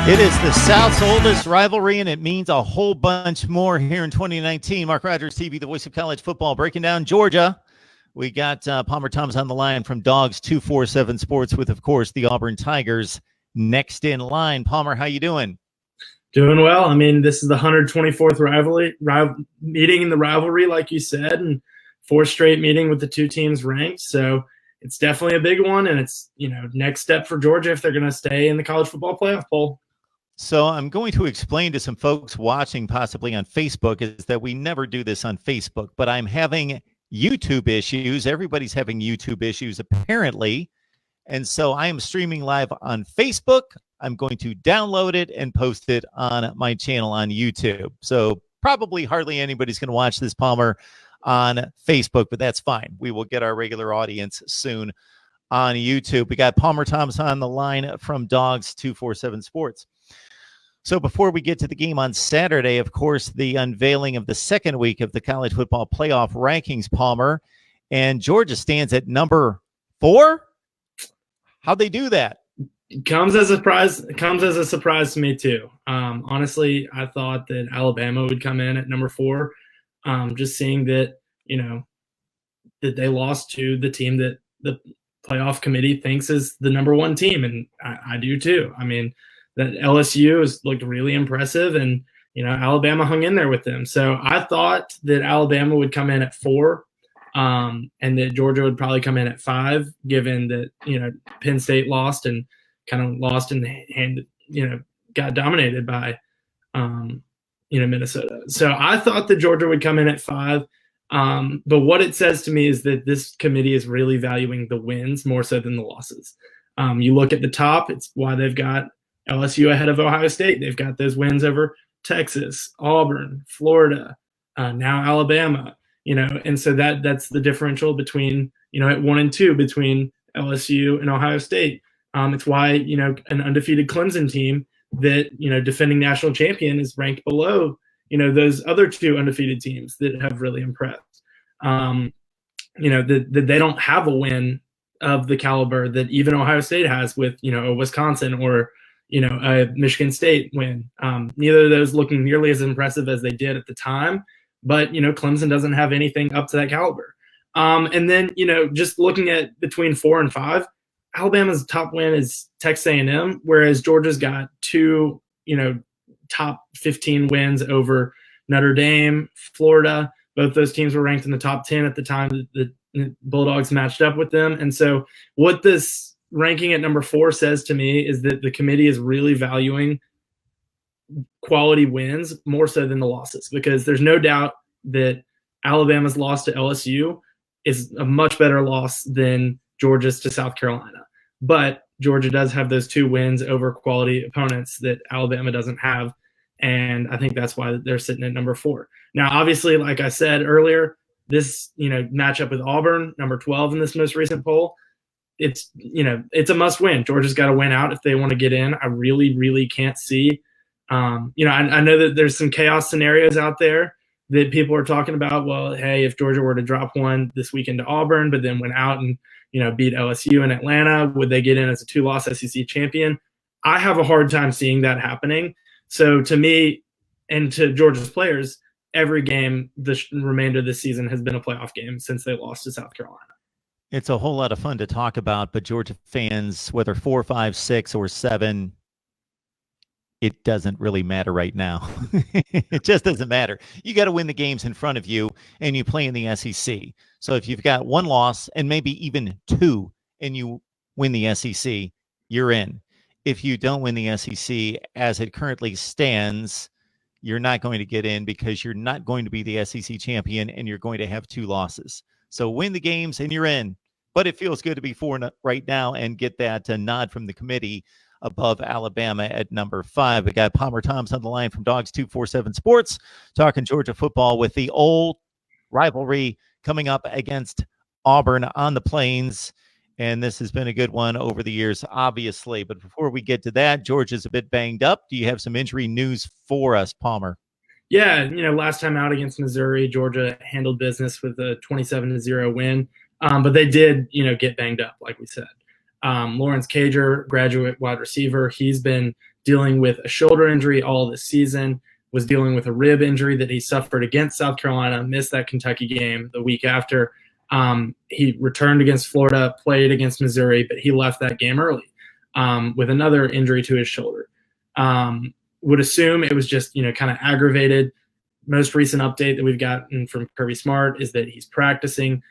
It is the South's oldest rivalry, and it means a whole bunch more here in 2019. Mark Rogers TV, the voice of college football, breaking down Georgia. We got Palmer Thomas on the line from Dogs 247 Sports with, of course, the Auburn Tigers next in line. Palmer, how you doing? Doing well. I mean, this is the 124th meeting in the rivalry, like you said, and fourth straight meeting with the two teams ranked. So it's definitely a big one, and it's, next step for Georgia if they're going to stay in the college football playoff poll. So I'm going to explain to some folks watching possibly on Facebook is that we never do this on Facebook, but I'm having YouTube issues. Everybody's having YouTube issues apparently. And so I am streaming live on Facebook. I'm going to download it and post it on my channel on YouTube. So probably hardly anybody's going to watch this, Palmer, on Facebook, but that's fine. We will get our regular audience soon on YouTube. We got Palmer Thomas on the line from Dogs 247 Sports. So before we get to the game on Saturday, of course, the unveiling of the second week of the college football playoff rankings, Palmer, and Georgia stands at number 4. How'd they do that? Comes as a surprise to me too. Honestly, I thought that Alabama would come in at number 4. Just seeing that, that they lost to the team that the playoff committee thinks is the number 1 team, and I do too. I mean, that LSU has looked really impressive, and Alabama hung in there with them. So I thought that Alabama would come in at 4, and that Georgia would probably come in at 5, given that Penn State lost and got dominated by Minnesota. So I thought that Georgia would come in at 5. But what it says to me is that this committee is really valuing the wins more so than the losses. You look at the top, it's why they've got LSU ahead of Ohio State. They've got those wins over Texas, Auburn, Florida, now Alabama, and so that's the differential between, at 1 and 2 between LSU and Ohio State. It's why, an undefeated Clemson team that, defending national champion is ranked below, those other 2 undefeated teams that have really impressed. That they don't have a win of the caliber that even Ohio State has with, a Wisconsin or, a Michigan State win. Neither of those looking nearly as impressive as they did at the time, but, Clemson doesn't have anything up to that caliber. And then, just looking at between 4 and 5, Alabama's top win is Texas A&M, whereas Georgia's got 2, top 15 wins over Notre Dame, Florida. Both those teams were ranked in the top 10 at the time that the Bulldogs matched up with them. And so what this ranking at number 4 says to me is that the committee is really valuing quality wins more so than the losses, because there's no doubt that Alabama's loss to LSU is a much better loss than Georgia's to South Carolina. But Georgia does have those 2 wins over quality opponents that Alabama doesn't have. And I think that's why they're sitting at number 4. Now, obviously, like I said earlier, this, matchup with Auburn, number 12 in this most recent poll, it's a must win. Georgia's got to win out if they want to get in. I really, really can't see. I know that there's some chaos scenarios out there that people are talking about. Well, hey, if Georgia were to drop one this weekend to Auburn, but then went out and, beat LSU in Atlanta, would they get in as a 2-loss SEC champion? I have a hard time seeing that happening. So to me and to Georgia's players, every game the remainder of this season has been a playoff game since they lost to South Carolina. It's a whole lot of fun to talk about, but Georgia fans, whether 4, 5, 6, or 7, it doesn't really matter right now. It just doesn't matter. You got to win the games in front of you, and you play in the SEC. So if you've got 1 loss and maybe even 2, and you win the SEC, you're in. If you don't win the SEC as it currently stands, you're not going to get in because you're not going to be the SEC champion, and you're going to have 2 losses. So win the games and you're in. But it feels good to be 4 right now and get that nod from the committee above Alabama at number 5. We got Palmer Thomas on the line from Dogs 247 Sports, talking Georgia football with the old rivalry coming up against Auburn on the Plains. And this has been a good one over the years, obviously. But before we get to that, Georgia's a bit banged up. Do you have some injury news for us, Palmer? Yeah, last time out against Missouri, Georgia handled business with a 27-0 win. But they did, get banged up, like we said. Lawrence Cager, graduate wide receiver, he's been dealing with a shoulder injury all this season, was dealing with a rib injury that he suffered against South Carolina, missed that Kentucky game the week after. He returned against Florida, played against Missouri, but he left that game early with another injury to his shoulder. Would assume it was just, kind of aggravated. Most recent update that we've gotten from Kirby Smart is that he's practicing.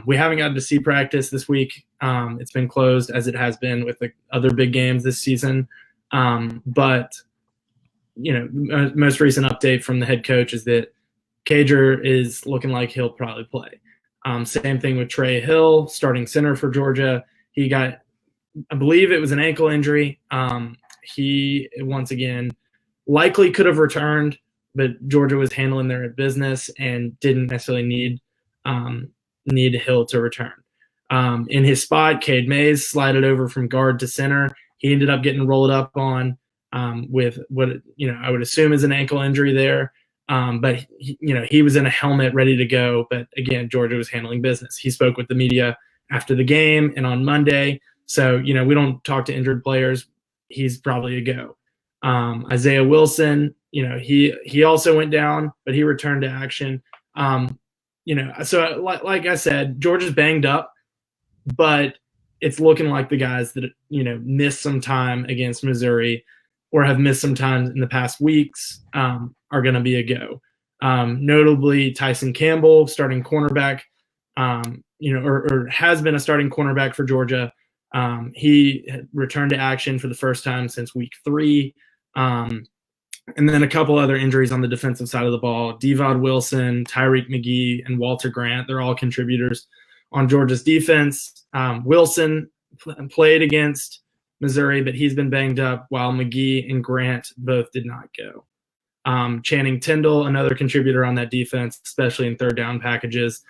We haven't gotten to see practice this week. It's been closed, as it has been with the other big games this season. But most recent update from the head coach is that Cager is looking like he'll probably play. Same thing with Trey Hill, starting center for Georgia. He got, I believe it was an ankle injury. He, once again, likely could have returned, but Georgia was handling their business and didn't necessarily need Hill to return. In his spot, Cade Mays slided over from guard to center. He ended up getting rolled up on with what I would assume is an ankle injury there. But he was in a helmet ready to go. But again, Georgia was handling business. He spoke with the media after the game and on Monday. So we don't talk to injured players. He's probably a go. Isaiah Wilson, he also went down, but he returned to action. So like I said, Georgia's banged up, but it's looking like the guys that missed some time against Missouri or have missed some time in the past weeks are going to be a go. Notably, Tyson Campbell, starting cornerback, or has been a starting cornerback for Georgia. He returned to action for the first time since week 3. And then a couple other injuries on the defensive side of the ball. Devon Wilson, Tyreek McGee, and Walter Grant. They're all contributors on Georgia's defense. Wilson played against Missouri, but he's been banged up, while McGee and Grant both did not go. Channing Tindall, another contributor on that defense, especially in third down packages.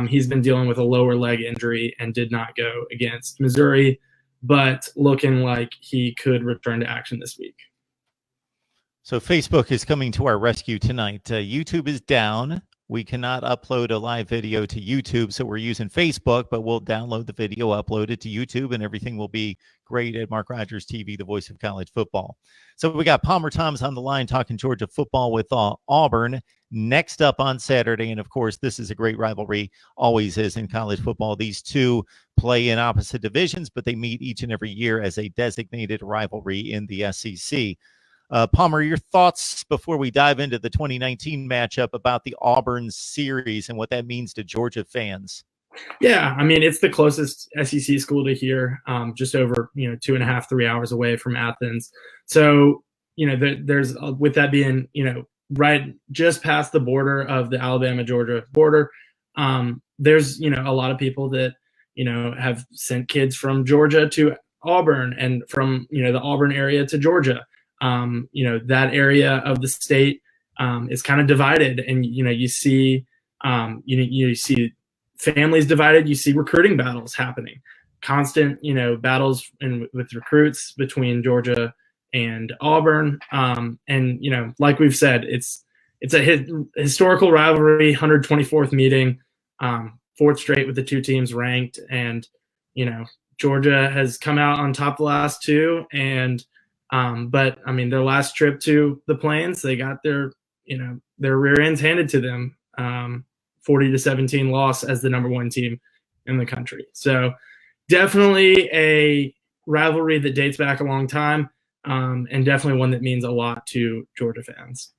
He's been dealing with a lower leg injury and did not go against Missouri, but looking like he could return to action this week. So Facebook is coming to our rescue tonight. YouTube is down. We cannot upload a live video to YouTube, so we're using Facebook, but we'll download the video, upload it to YouTube, and everything will be great at Mark Rogers TV, the voice of college football. So we got Palmer Thomas on the line talking Georgia football with Auburn next up on Saturday. And, of course, this is a great rivalry, always is in college football. These two play in opposite divisions, but they meet each and every year as a designated rivalry in the SEC. Palmer, your thoughts before we dive into the 2019 matchup about the Auburn series and what that means to Georgia fans? Yeah, I mean, it's the closest SEC school to here, just over 2.5, 3 hours away from Athens. So there's with that being right just past the border of the Alabama-Georgia border, there's a lot of people that have sent kids from Georgia to Auburn and from the Auburn area to Georgia. That area of the state is kind of divided, and you see you see families divided. You see recruiting battles happening, constant battles with recruits between Georgia and Auburn. And like we've said, it's a historical rivalry, 124th meeting, 4th straight with the two teams ranked, and Georgia has come out on top the last 2, and but I mean, their last trip to the Plains, they got their rear ends handed to them, 40-17 loss as the number 1 team in the country. So definitely a rivalry that dates back a long time, and definitely one that means a lot to Georgia fans.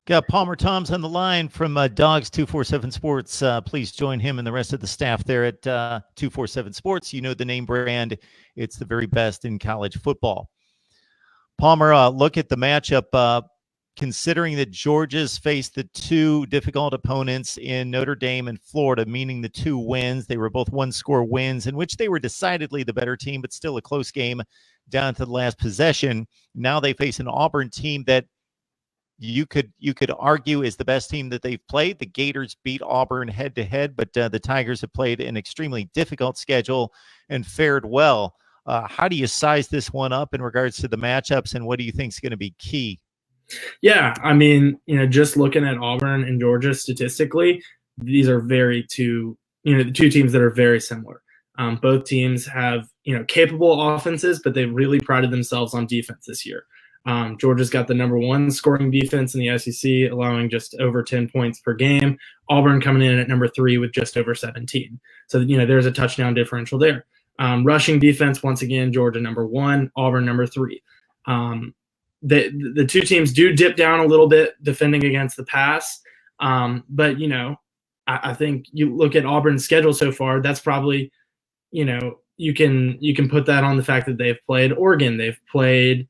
Got Palmer Thomas on the line from Dogs 247 Sports. Please join him and the rest of the staff there at 247 Sports. You know the name brand. It's the very best in college football. Palmer, look at the matchup. Considering that Georgia's faced the 2 difficult opponents in Notre Dame and Florida, meaning the 2 wins. They were both 1-score wins in which they were decidedly the better team, but still a close game down to the last possession. Now they face an Auburn team that you could argue is the best team that they've played. The Gators beat Auburn head-to-head, but the Tigers have played an extremely difficult schedule and fared well. How do you size this one up in regards to the matchups, and what do you think is going to be key? Yeah, I mean, just looking at Auburn and Georgia statistically, these are the 2 teams that are very similar. Both teams have, capable offenses, but they really prided themselves on defense this year. Georgia's got the #1 scoring defense in the SEC, allowing just over 10 points per game. Auburn coming in at #3 with just over 17. So, there's a touchdown differential there. Rushing defense, once again, Georgia #1, Auburn #3. The two teams do dip down a little bit defending against the pass. But, I think you look at Auburn's schedule so far, that's probably, you can put that on the fact that they've played Oregon. They've played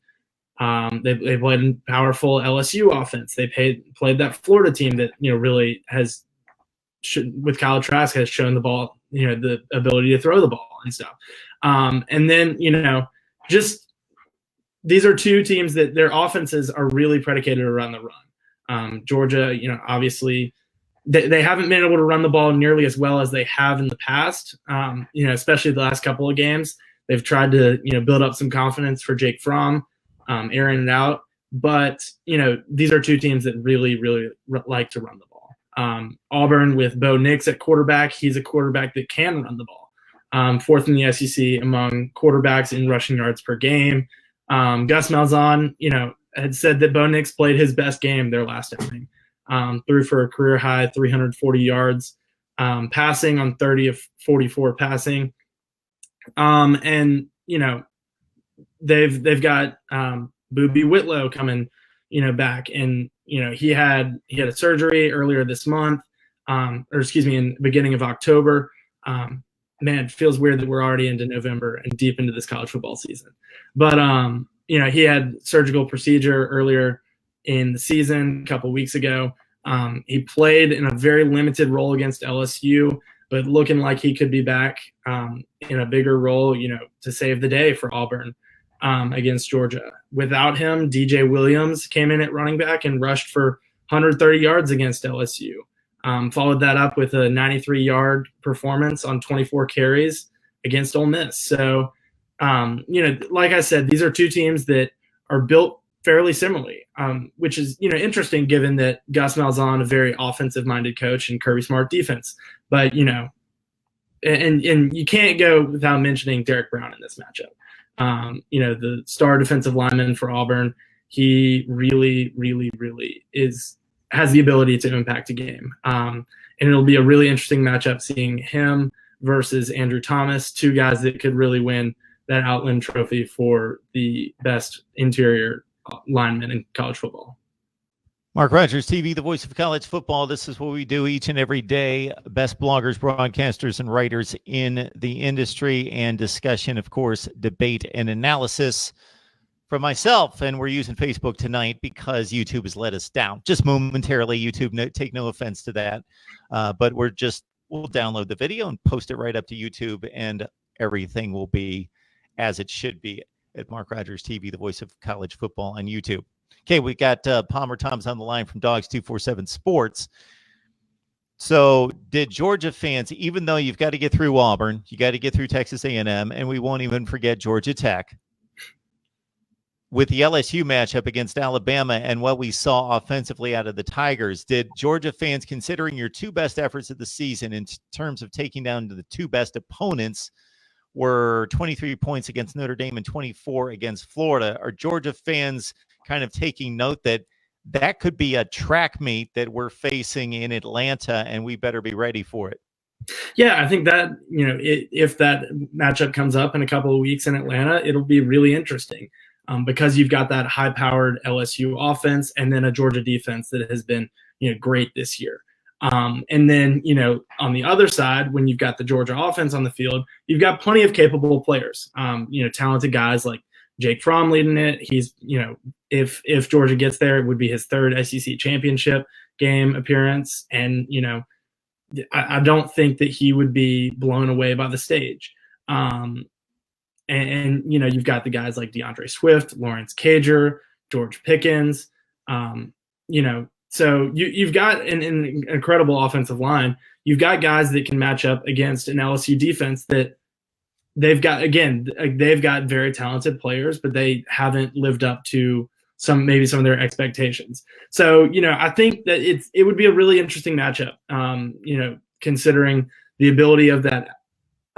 they played powerful LSU offense. They played that Florida team that, really with Kyle Trask has shown the ball, the ability to throw the ball and stuff. And then, just these are two teams that their offenses are really predicated around the run. Georgia, obviously they haven't been able to run the ball nearly as well as they have in the past, especially the last couple of games. They've tried to, build up some confidence for Jake Fromm, airing it out. But, these are two teams that really, really like to run the ball. Auburn with Bo Nix at quarterback. He's a quarterback that can run the ball. 4th in the SEC among quarterbacks in rushing yards per game. Gus Malzahn, had said that Bo Nix played his best game their last outing. Threw for a career high 340 yards, passing on 30 of 44 passing. And, they've got Boobie Whitlow coming, back. And, he had a surgery earlier this month, in the beginning of October. Man, it feels weird that we're already into November and deep into this college football season. But, he had surgical procedure earlier in the season, a couple weeks ago. He played in a very limited role against LSU, but looking like he could be back in a bigger role, to save the day for Auburn against Georgia. Without him, DJ Williams came in at running back and rushed for 130 yards against LSU. Followed that up with a 93-yard performance on 24 carries against Ole Miss. So, like I said, these are two teams that are built fairly similarly, which is, interesting given that Gus Malzahn, a very offensive-minded coach, and Kirby Smart defense. But, and you can't go without mentioning Derek Brown in this matchup. The star defensive lineman for Auburn, he really, really, really has the ability to impact a game. And it'll be a really interesting matchup seeing him versus Andrew Thomas, two guys that could really win that Outland Trophy for the best interior lineman in college football. Mark Rogers TV, the voice of college football. This is what we do each and every day. Best bloggers, broadcasters, and writers in the industry, and discussion, of course, debate and analysis from myself. And we're using Facebook tonight because YouTube has let us down just momentarily. YouTube, take no offense to that. But we'll download the video and post it right up to YouTube, and everything will be as it should be at Mark Rogers TV, the voice of college football on YouTube. Okay, we got Palmer Thomas on the line from Dogs 247 Sports. So did Georgia fans, even though you've got to get through Auburn, you got to get through Texas A&M, and we won't even forget Georgia Tech, with the LSU matchup against Alabama and what we saw offensively out of the Tigers, did Georgia fans, considering your two best efforts of the season in terms of taking down the two best opponents, were 23 points against Notre Dame and 24 against Florida, are Georgia fans kind of taking note that could be a track meet that we're facing in Atlanta, and we better be ready for it? Yeah, I think that, if that matchup comes up in a couple of weeks in Atlanta, it'll be really interesting because you've got that high-powered LSU offense and then a Georgia defense that has been, great this year. And then, on the other side, when you've got the Georgia offense on the field, you've got plenty of capable players, talented guys like Jake Fromm leading it. He's, if Georgia gets there, it would be his third SEC championship game appearance. And, I don't think that he would be blown away by the stage. And you've got the guys like DeAndre Swift, Lawrence Cager, George Pickens, so you've got an incredible offensive line. You've got guys that can match up against an LSU defense that they've got very talented players, but they haven't lived up to some of their expectations. So, I think that it would be a really interesting matchup, considering the ability of that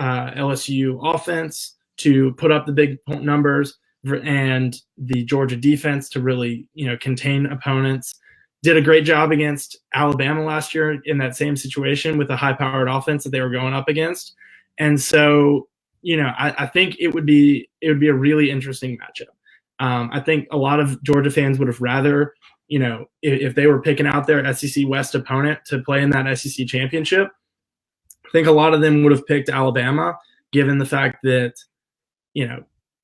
LSU offense to put up the big numbers, and the Georgia defense to really, contain opponents. Did a great job against Alabama last year in that same situation with a high-powered offense that they were going up against. And so, I think it would be a really interesting matchup. I think a lot of Georgia fans would have rather, if they were picking out their SEC West opponent to play in that SEC championship, I think a lot of them would have picked Alabama, given the fact that,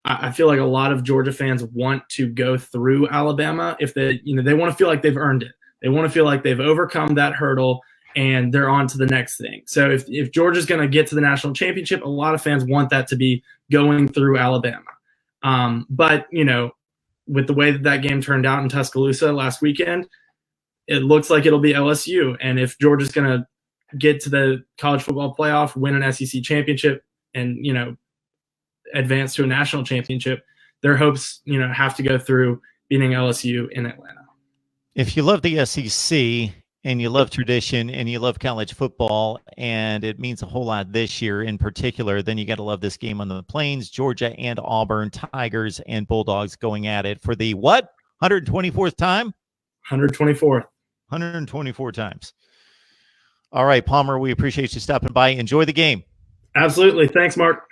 I feel like a lot of Georgia fans want to go through Alabama if they want to feel like they've earned it. They want to feel like they've overcome that hurdle and they're on to the next thing. So if Georgia's going to get to the national championship, a lot of fans want that to be going through Alabama. But, with the way that game turned out in Tuscaloosa last weekend, it looks like it'll be LSU. And if Georgia's going to get to the college football playoff, win an SEC championship, and, advance to a national championship, their hopes, have to go through beating LSU in Atlanta. If you love the SEC and you love tradition and you love college football, and it means a whole lot this year in particular, then you got to love this game on the Plains. Georgia and Auburn, Tigers and Bulldogs going at it for the what? 124th time? 124th. 124 times. All right, Palmer, we appreciate you stopping by. Enjoy the game. Absolutely. Thanks, Mark.